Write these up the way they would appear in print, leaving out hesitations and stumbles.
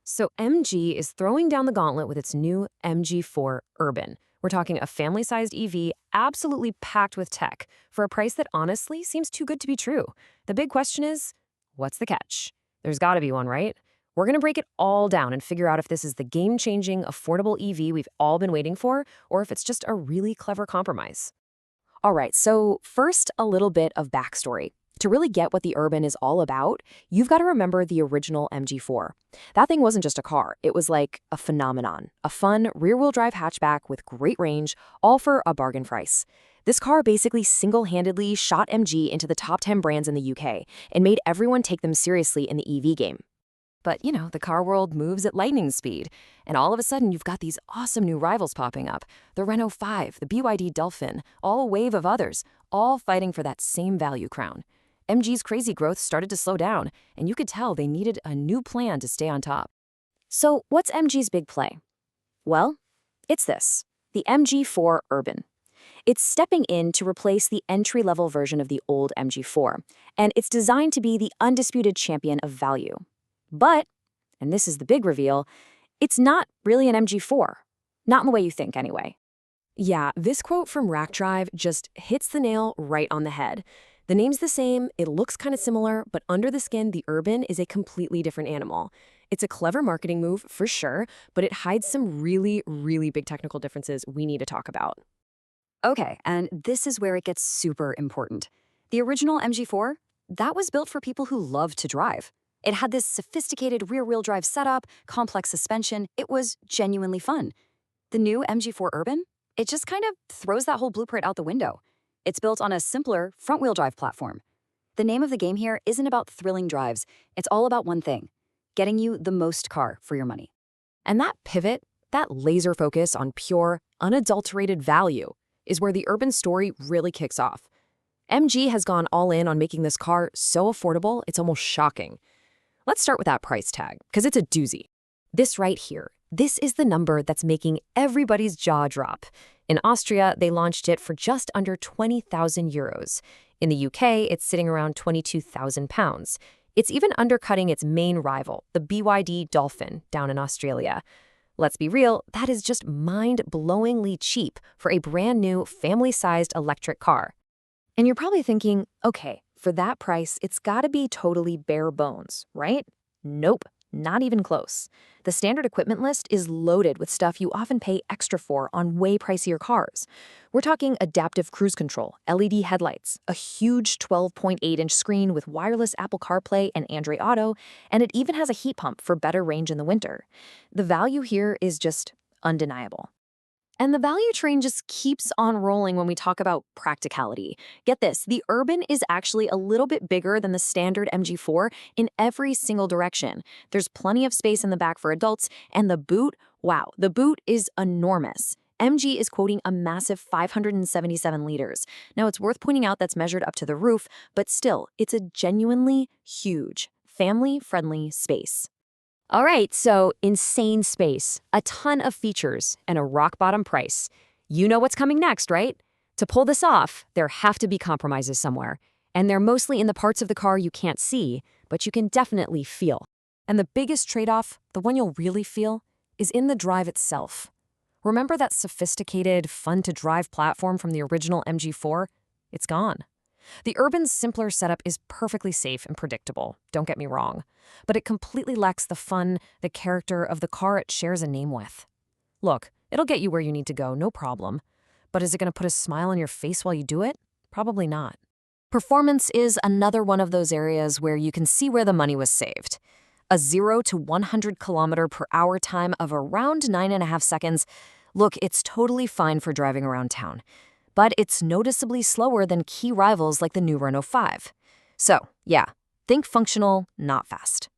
So MG is throwing down the gauntlet with its new MG4 Urban. We're talking a family-sized EV absolutely packed with tech for a price that honestly seems too good to be true. The big question is, what's the catch? There's got to be one, right? We're going to break it all down and figure out if this is the game-changing, affordable EV we've all been waiting for, or if it's just a really clever compromise. All right, so first, a little bit of backstory. To really get what the Urban is all about, you've got to remember the original MG4. That thing wasn't just a car, it was like a phenomenon, a fun rear-wheel drive hatchback with great range, all for a bargain price. This car basically single-handedly shot MG into the top 10 brands in the UK and made everyone take them seriously in the EV game. But, the car world moves at lightning speed, and all of a sudden you've got these awesome new rivals popping up. The Renault 5, the BYD Dolphin, all a wave of others, all fighting for that same value crown. MG's crazy growth started to slow down, and you could tell they needed a new plan to stay on top. So what's MG's big play? Well, it's this, the MG4 Urban. It's stepping in to replace the entry-level version of the old MG4, and it's designed to be the undisputed champion of value. But, and this is the big reveal, it's not really an MG4. Not in the way you think, anyway. Yeah, this quote from Rack Drive just hits the nail right on the head. The name's the same, it looks kind of similar, but under the skin, the Urban is a completely different animal. It's a clever marketing move, for sure, but it hides some really, really big technical differences we need to talk about. Okay, and this is where it gets super important. The original MG4, that was built for people who love to drive. It had this sophisticated rear-wheel drive setup, complex suspension. It was genuinely fun. The new MG4 Urban, it just kind of throws that whole blueprint out the window. It's built on a simpler front-wheel drive platform. The name of the game here isn't about thrilling drives. It's all about one thing, getting you the most car for your money. And that pivot, that laser focus on pure, unadulterated value, is where the Urban story really kicks off. MG has gone all in on making this car so affordable, it's almost shocking. Let's start with that price tag, because it's a doozy. This right here, this is the number that's making everybody's jaw drop. In Austria, they launched it for just under 20,000 euros. In the UK, it's sitting around 22,000 pounds. It's even undercutting its main rival, the BYD Dolphin, down in Australia. Let's be real, that is just mind-blowingly cheap for a brand new family-sized electric car. And you're probably thinking, okay, for that price, it's gotta be totally bare bones, right? Nope, not even close. The standard equipment list is loaded with stuff you often pay extra for on way pricier cars. We're talking adaptive cruise control, LED headlights, a huge 12.8-inch screen with wireless Apple CarPlay and Android Auto, and it even has a heat pump for better range in the winter. The value here is just undeniable. And the value train just keeps on rolling when we talk about practicality. Get this, the Urban is actually a little bit bigger than the standard MG4 in every single direction. There's plenty of space in the back for adults, and the boot, wow, the boot is enormous. MG is quoting a massive 577 liters. Now, it's worth pointing out that's measured up to the roof, but still, it's a genuinely huge, family-friendly space. All right, so insane space, a ton of features, and a rock-bottom price. You know what's coming next, right? To pull this off, there have to be compromises somewhere, and they're mostly in the parts of the car you can't see, but you can definitely feel. And the biggest trade-off, the one you'll really feel, is in the drive itself. Remember that sophisticated, fun-to-drive platform from the original MG4? It's gone. The Urban's simpler setup is perfectly safe and predictable, don't get me wrong, but it completely lacks the fun, the character of the car it shares a name with. Look, it'll get you where you need to go, no problem, but is it going to put a smile on your face while you do it? Probably not. Performance is another one of those areas where you can see where the money was saved. A 0 to 100 km/h time of around 9.5 seconds. Look, it's totally fine for driving around town. But it's noticeably slower than key rivals like the new Renault 5. So, yeah, think functional, not fast.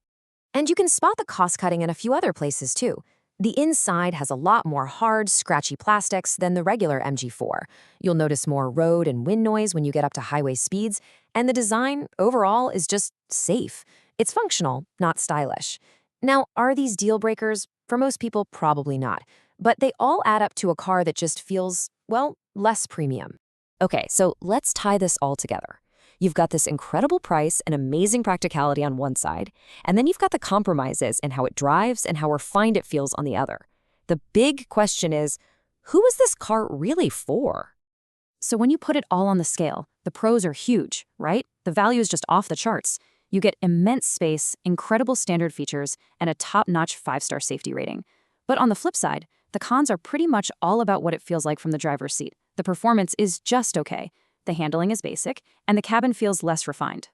And you can spot the cost-cutting in a few other places, too. The inside has a lot more hard, scratchy plastics than the regular MG4. You'll notice more road and wind noise when you get up to highway speeds, and the design, overall, is just safe. It's functional, not stylish. Now, are these deal breakers? For most people, probably not. But they all add up to a car that just feels, well, less premium. Okay, so let's tie this all together. You've got this incredible price and amazing practicality on one side, and then you've got the compromises in how it drives and how refined it feels on the other. The big question is, who is this car really for? So when you put it all on the scale, the pros are huge, right? The value is just off the charts. You get immense space, incredible standard features, and a top-notch 5-star safety rating. But on the flip side, the cons are pretty much all about what it feels like from the driver's seat. The performance is just okay. The handling is basic, and the cabin feels less refined.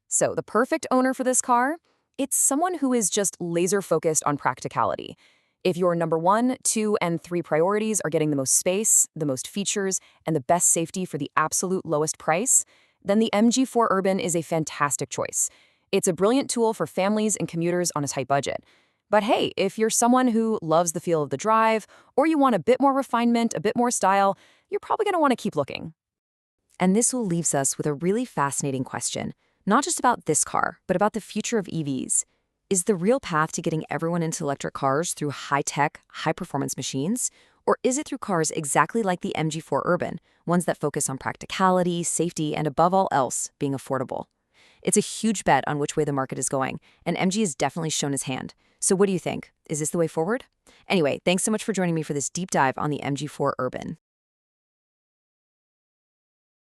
So the perfect owner for this car? It's someone who is just laser-focused on practicality. If your number 1, 2, and 3 priorities are getting the most space, the most features, and the best safety for the absolute lowest price, then the MG4 Urban is a fantastic choice. It's a brilliant tool for families and commuters on a tight budget. But hey, if you're someone who loves the feel of the drive, or you want a bit more refinement, a bit more style, you're probably going to want to keep looking. And this will leaves us with a really fascinating question, not just about this car, but about the future of EVs. Is the real path to getting everyone into electric cars through high-tech, high-performance machines? Or is it through cars exactly like the MG4 Urban, ones that focus on practicality, safety, and above all else, being affordable? It's a huge bet on which way the market is going, and MG has definitely shown his hand. So what do you think? Is this the way forward? Anyway, thanks so much for joining me for this deep dive on the MG4 Urban.